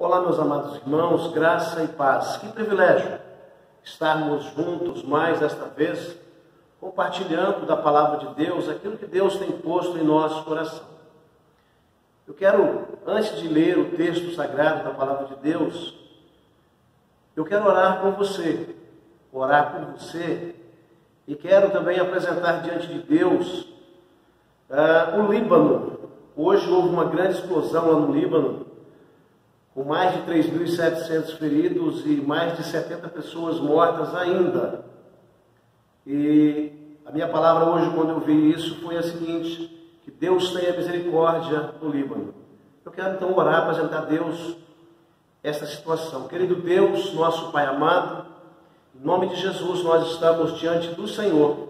Olá, meus amados irmãos, graça e paz. Que privilégio estarmos juntos mais esta vez, compartilhando da palavra de Deus, aquilo que Deus tem posto em nosso coração. Eu quero, antes de ler o texto sagrado da palavra de Deus, eu quero orar por você, e quero também apresentar diante de Deus o Líbano. Hoje houve uma grande explosão lá no Líbano, com mais de 3.700 feridos e mais de 70 pessoas mortas ainda. E a minha palavra hoje, quando eu vi isso, foi a seguinte: que Deus tenha misericórdia do Líbano. Eu quero então orar, apresentar a Deus essa situação. Querido Deus, nosso Pai amado, em nome de Jesus nós estamos diante do Senhor,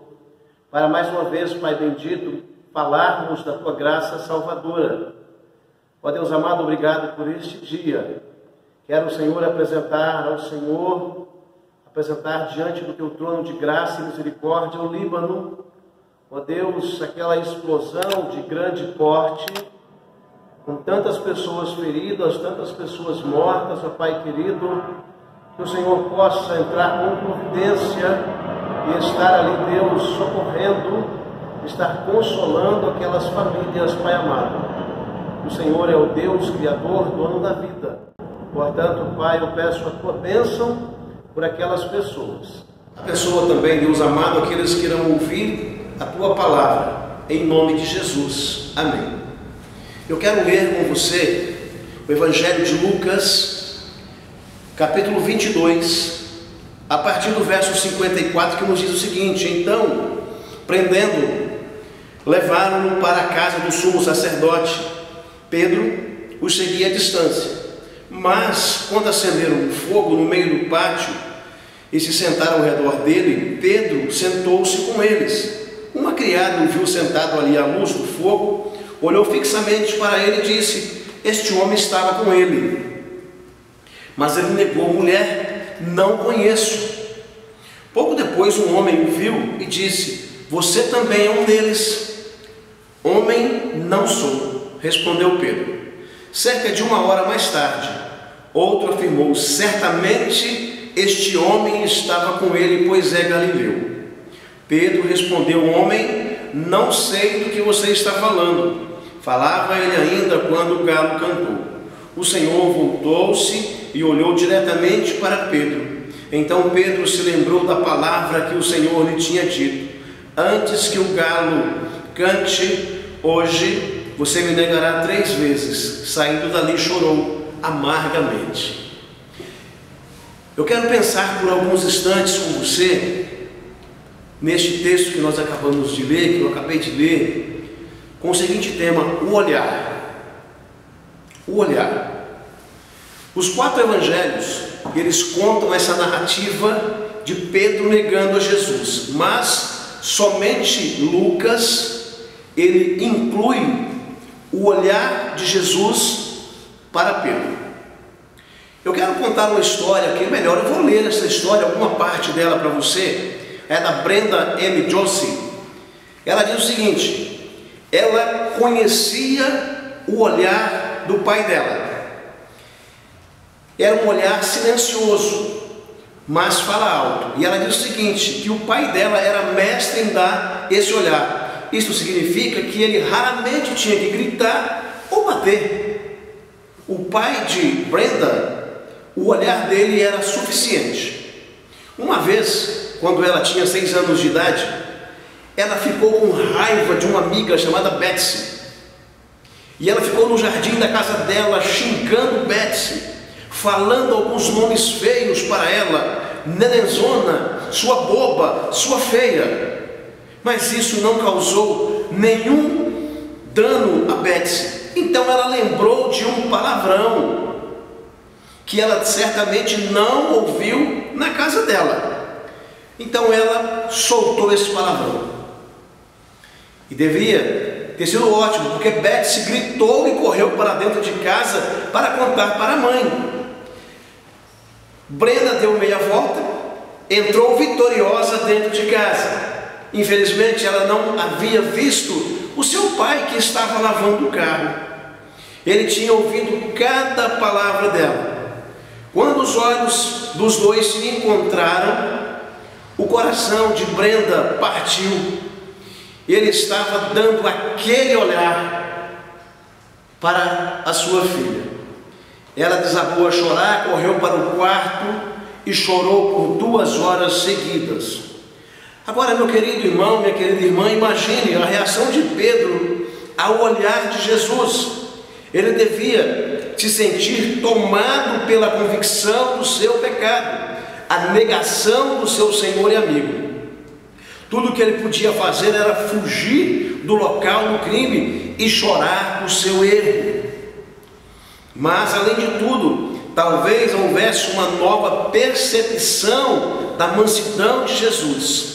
para mais uma vez, Pai bendito, falarmos da Tua graça salvadora. Ó Deus amado, obrigado por este dia. Quero, Senhor, apresentar diante do Teu trono de graça e misericórdia o Líbano. Ó Deus, aquela explosão de grande porte, com tantas pessoas feridas, tantas pessoas mortas, ó Pai querido, que o Senhor possa entrar com providência e estar ali, Deus, socorrendo, estar consolando aquelas famílias, Pai amado. O Senhor é o Deus Criador, dono da vida. Portanto, Pai, eu peço a Tua bênção por aquelas pessoas. A pessoa também, Deus amado, aqueles que irão ouvir a Tua palavra, em nome de Jesus. Amém. Eu quero ler com você o Evangelho de Lucas, capítulo 22, a partir do verso 54, que nos diz o seguinte: então, prendendo, levaram-no para a casa do sumo sacerdote. Pedro os seguia à distância, mas quando acenderam um fogo no meio do pátio e se sentaram ao redor dele, Pedro sentou-se com eles. Uma criada o viu sentado ali à luz do fogo, olhou fixamente para ele e disse: este homem estava com ele. Mas ele negou: mulher, não conheço. Pouco depois um homem o viu e disse: você também é um deles. Homem, não sou, respondeu Pedro. Cerca de 1 hora mais tarde, outro afirmou: certamente este homem estava com ele, pois é galileu. Pedro respondeu: homem, não sei do que você está falando. Falava ele ainda quando o galo cantou. O Senhor voltou-se e olhou diretamente para Pedro. Então Pedro se lembrou da palavra que o Senhor lhe tinha dito: antes que o galo cante, hoje você me negará 3 vezes. Saindo dali, chorou amargamente. Eu quero pensar por alguns instantes com você neste texto que nós acabamos de ler, que eu acabei de ler, com o seguinte tema: o olhar. O olhar. Os 4 evangelhos, eles contam essa narrativa de Pedro negando a Jesus, mas somente Lucas, ele inclui o olhar de Jesus para Pedro. Eu quero contar uma história que, melhor, eu vou ler essa história, alguma parte dela para você. É da Brenda M. Josie. Ela diz o seguinte: ela conhecia o olhar do pai dela. Era um olhar silencioso, mas fala alto. E ela diz o seguinte: que o pai dela era mestre em dar esse olhar. Isso significa que ele raramente tinha que gritar ou bater. O pai de Brenda, o olhar dele era suficiente. Uma vez, quando ela tinha 6 anos de idade, ela ficou com raiva de uma amiga chamada Betsy. E ela ficou no jardim da casa dela xingando Betsy, falando alguns nomes feios para ela: nenenzona, sua boba, sua feia. Mas isso não causou nenhum dano a Betsy. Então ela lembrou de um palavrão que ela certamente não ouviu na casa dela. Então ela soltou esse palavrão. E devia ter sido ótimo, porque Betsy gritou e correu para dentro de casa para contar para a mãe. Brenda deu meia volta, entrou vitoriosa dentro de casa. Infelizmente ela não havia visto o seu pai, que estava lavando o carro. Ele tinha ouvido cada palavra dela. Quando os olhos dos dois se encontraram, o coração de Brenda partiu. Ele estava dando aquele olhar para a sua filha. Ela desabou a chorar, correu para o quarto e chorou por 2 horas seguidas. Agora, meu querido irmão, minha querida irmã, imagine a reação de Pedro ao olhar de Jesus. Ele devia se sentir tomado pela convicção do seu pecado, a negação do seu Senhor e amigo. Tudo que ele podia fazer era fugir do local do crime e chorar o seu erro. Mas, além de tudo, talvez houvesse uma nova percepção da mansidão de Jesus.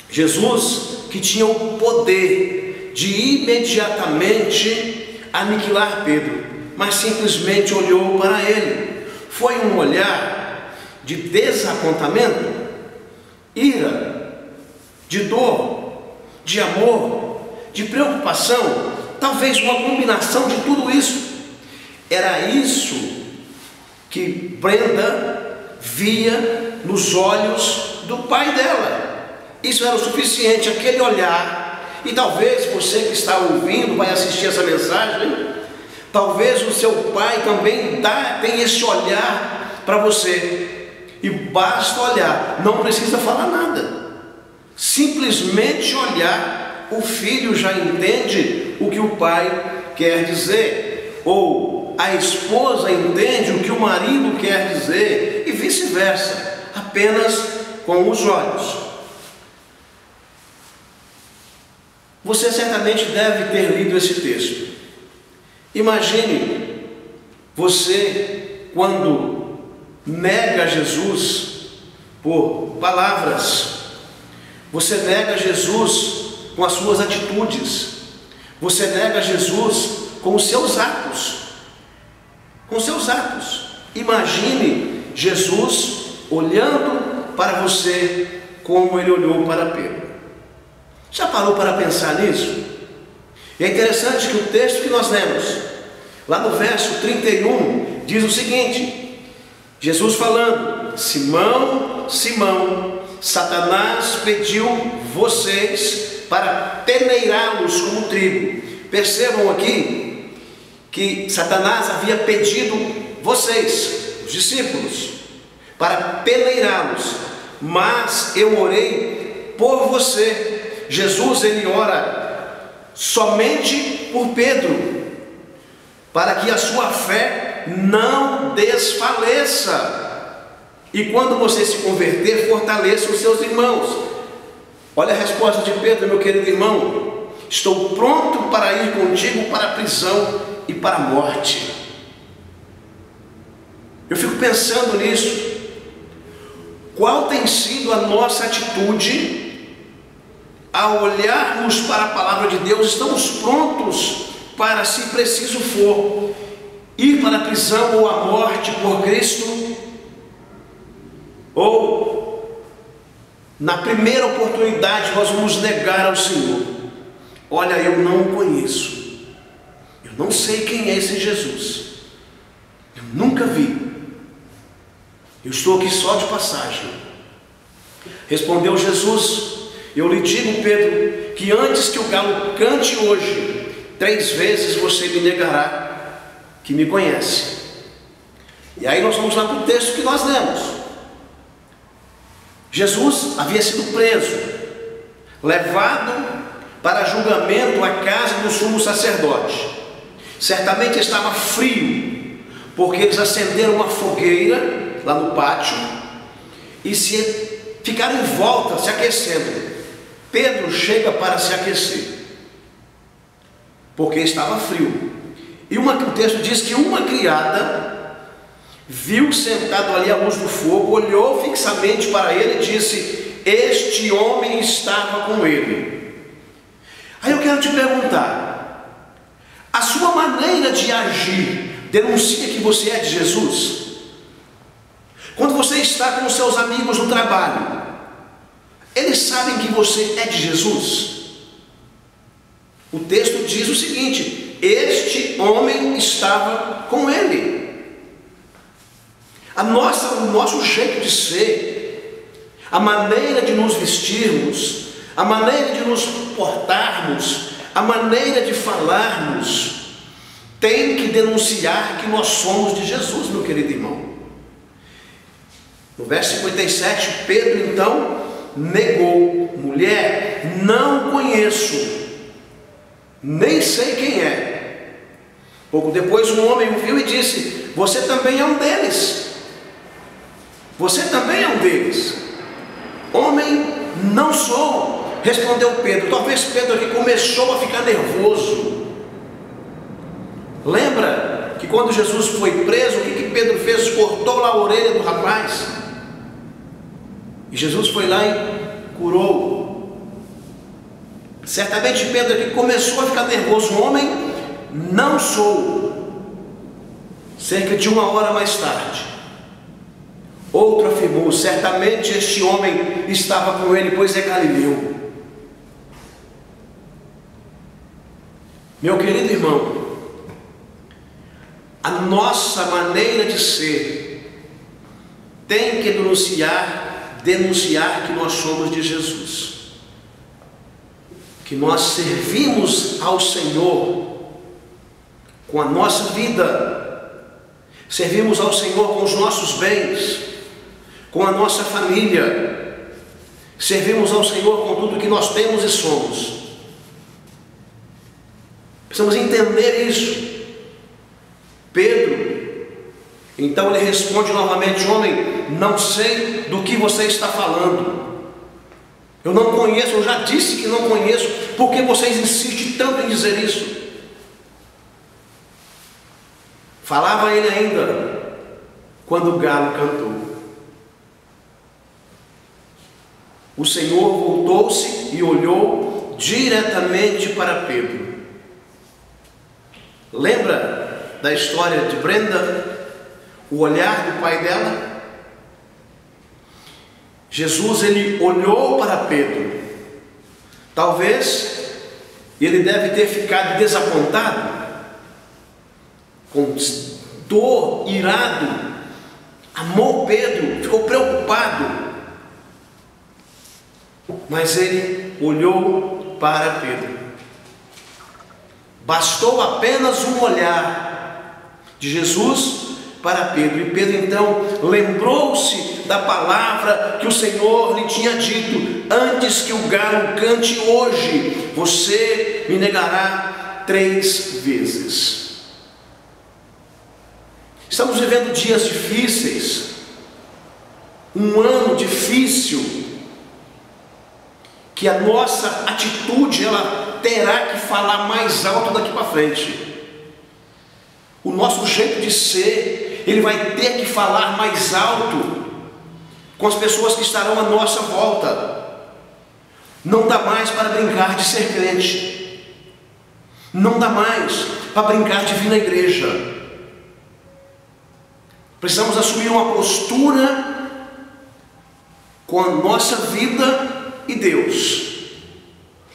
Jesus, que tinha o poder de imediatamente aniquilar Pedro, mas simplesmente olhou para ele. Foi um olhar de desapontamento, ira, de dor, de amor, de preocupação, talvez uma combinação de tudo isso. Era isso que Brenda via nos olhos do pai dela. Isso era o suficiente, aquele olhar. E talvez você que está ouvindo, vai assistir essa mensagem, talvez o seu pai também tem esse olhar para você. E basta olhar, não precisa falar nada. Simplesmente olhar, o filho já entende o que o pai quer dizer. Ou a esposa entende o que o marido quer dizer. E vice-versa, apenas com os olhos. Você certamente deve ter lido esse texto. Imagine você quando nega Jesus por palavras. Você nega Jesus com as suas atitudes. Você nega Jesus com os seus atos. Com os seus atos. Imagine Jesus olhando para você como ele olhou para Pedro. Já parou para pensar nisso? É interessante que o texto que nós lemos, lá no verso 31, diz o seguinte: Jesus falando: Simão, Simão, Satanás pediu vocês para peneirá-los como trigo. Percebam aqui que Satanás havia pedido vocês, os discípulos, para peneirá-los, mas eu orei por você. Jesus, ele ora somente por Pedro, para que a sua fé não desfaleça, e quando você se converter, fortaleça os seus irmãos. Olha a resposta de Pedro, meu querido irmão: estou pronto para ir contigo para a prisão e para a morte. Eu fico pensando nisso. Qual tem sido a nossa atitude ao olharmos para a palavra de Deus? Estamos prontos para, se preciso for, ir para a prisão ou a morte por Cristo? Ou, na primeira oportunidade, nós vamos negar ao Senhor: olha, eu não o conheço, eu não sei quem é esse Jesus, eu nunca vi, eu estou aqui só de passagem. Respondeu Jesus: eu lhe digo, Pedro, que antes que o galo cante hoje, 3 vezes você me negará que me conhece. E aí nós vamos lá para o texto que nós lemos. Jesus havia sido preso, levado para julgamento à casa do sumo sacerdote. Certamente estava frio, porque eles acenderam uma fogueira lá no pátio e ficaram em volta, se aquecendo. Pedro chega para se aquecer, porque estava frio. E o texto diz que uma criada viu sentado ali à luz do fogo, olhou fixamente para ele e disse: este homem estava com ele. Aí eu quero te perguntar: a sua maneira de agir denuncia que você é de Jesus? Quando você está com os seus amigos no trabalho, eles sabem que você é de Jesus? O texto diz o seguinte: este homem estava com ele. O nosso jeito de ser, a maneira de nos vestirmos, a maneira de nos portarmos, a maneira de falarmos, tem que denunciar que nós somos de Jesus, meu querido irmão. No verso 57, Pedro então negou: mulher, não conheço, nem sei quem é. Pouco depois um homem o viu e disse: você também é um deles. Você também é um deles. Homem, não sou, respondeu Pedro. Talvez Pedro aqui começou a ficar nervoso. Lembra que quando Jesus foi preso, o que Pedro fez? Cortou lá a orelha do rapaz. E Jesus foi lá e curou. Certamente Pedro aqui começou a ficar nervoso. Homem, não sou. Cerca de 1 hora mais tarde, outro afirmou: certamente este homem estava com ele, pois é galileu. Meu querido irmão, a nossa maneira de ser tem que denunciar que nós somos de Jesus, que nós servimos ao Senhor com a nossa vida, servimos ao Senhor com os nossos bens, com a nossa família, servimos ao Senhor com tudo que nós temos e somos. Precisamos entender isso. Pedro, então ele responde novamente: homem, não sei do que você está falando. Eu não conheço, eu já disse que não conheço. Por que vocês insistem tanto em dizer isso? Falava ele ainda quando o galo cantou. O Senhor voltou-se e olhou diretamente para Pedro. Lembra da história de Brenda? O olhar do pai dela? Jesus, ele olhou para Pedro. Talvez ele deve ter ficado desapontado, com dor, irado. Amou Pedro, ficou preocupado. Mas ele olhou para Pedro. Bastou apenas um olhar de Jesus para Pedro. E Pedro então lembrou-se da palavra que o Senhor lhe tinha dito: antes que o galo cante hoje, você me negará 3 vezes. Estamos vivendo dias difíceis, um ano difícil, que a nossa atitude ela terá que falar mais alto daqui para frente. O nosso jeito de ser, ele vai ter que falar mais alto com as pessoas que estarão à nossa volta. Não dá mais para brincar de ser crente. Não dá mais para brincar de vir na igreja. Precisamos assumir uma postura com a nossa vida e Deus.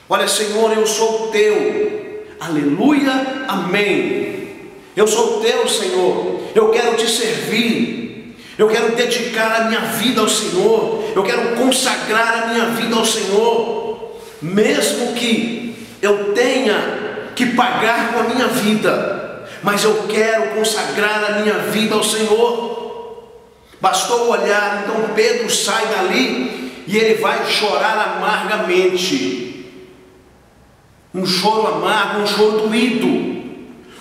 Olha, Senhor, eu sou teu. Aleluia, amém. Eu sou teu, Senhor. Eu quero te servir. Eu quero dedicar a minha vida ao Senhor. Eu quero consagrar a minha vida ao Senhor. Mesmo que eu tenha que pagar com a minha vida, mas eu quero consagrar a minha vida ao Senhor. Bastou olhar, então Pedro sai dali e ele vai chorar amargamente. Um choro amargo, um choro doído,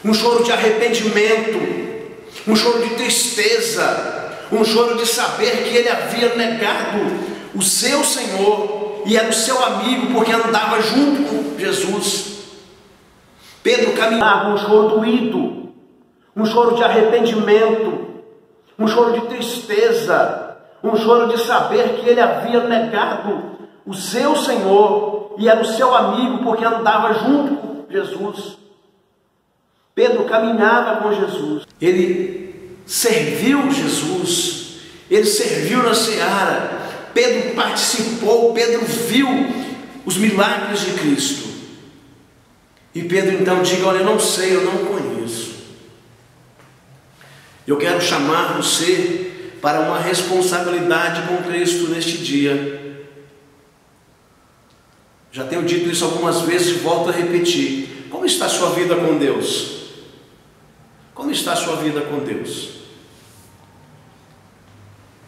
um choro de arrependimento, um choro de tristeza, um choro de saber que ele havia negado o seu Senhor e era o seu amigo porque andava junto com Jesus. Pedro caminhava, um choro doído, um choro de arrependimento, um choro de tristeza, um choro de saber que ele havia negado o seu Senhor e era o seu amigo porque andava junto com Jesus. Pedro caminhava com Jesus, ele serviu Jesus, ele serviu na seara. Pedro participou, Pedro viu os milagres de Cristo. E Pedro então diga: olha, eu não sei, eu não conheço. Eu quero chamar você para uma responsabilidade com Cristo neste dia. Já tenho dito isso algumas vezes e volto a repetir. Como está a sua vida com Deus? Como está a sua vida com Deus?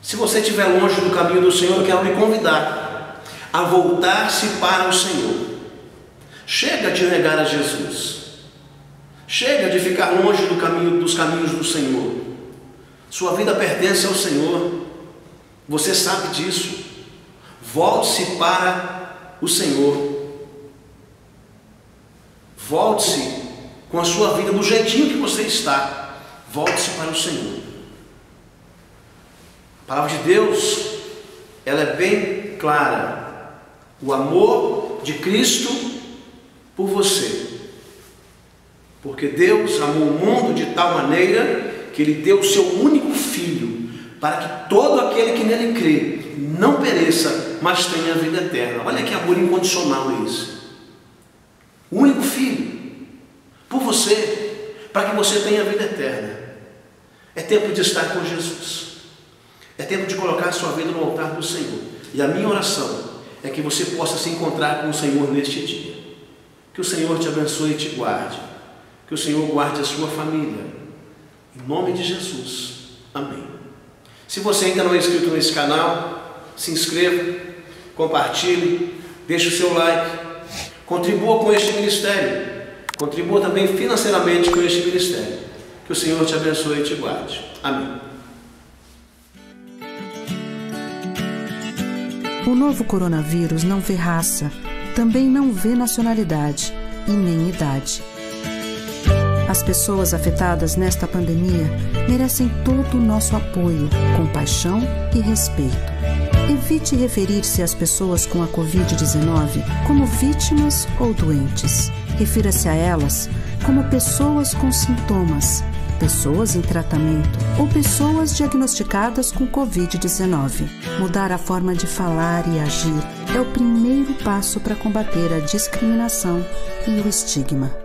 Se você estiver longe do caminho do Senhor, eu quero lhe convidar a voltar-se para o Senhor. Chega de negar a Jesus. Chega de ficar longe dos caminhos do Senhor. Sua vida pertence ao Senhor. Você sabe disso. Volte-se para o Senhor. Volte-se com a sua vida do jeitinho que você está. Volte-se para o Senhor. A palavra de Deus, ela é bem clara. O amor de Cristo por você. Porque Deus amou o mundo de tal maneira que Ele deu o seu único Filho, para que todo aquele que nele crê não pereça, mas tenha a vida eterna. Olha que amor incondicional esse. O único Filho, por você, para que você tenha a vida eterna. É tempo de estar com Jesus. É tempo de colocar a sua vida no altar do Senhor. E a minha oração é que você possa se encontrar com o Senhor neste dia. Que o Senhor te abençoe e te guarde. Que o Senhor guarde a sua família. Em nome de Jesus. Amém. Se você ainda não é inscrito nesse canal, se inscreva, compartilhe, deixe o seu like, contribua com este ministério, contribua também financeiramente com este ministério. Que o Senhor te abençoe e te guarde. Amém. O novo coronavírus não vê raça, também não vê nacionalidade e nem idade. As pessoas afetadas nesta pandemia merecem todo o nosso apoio, compaixão e respeito. Evite referir-se às pessoas com a Covid-19 como vítimas ou doentes. Refira-se a elas como pessoas com sintomas, pessoas em tratamento ou pessoas diagnosticadas com Covid-19. Mudar a forma de falar e agir é o primeiro passo para combater a discriminação e o estigma.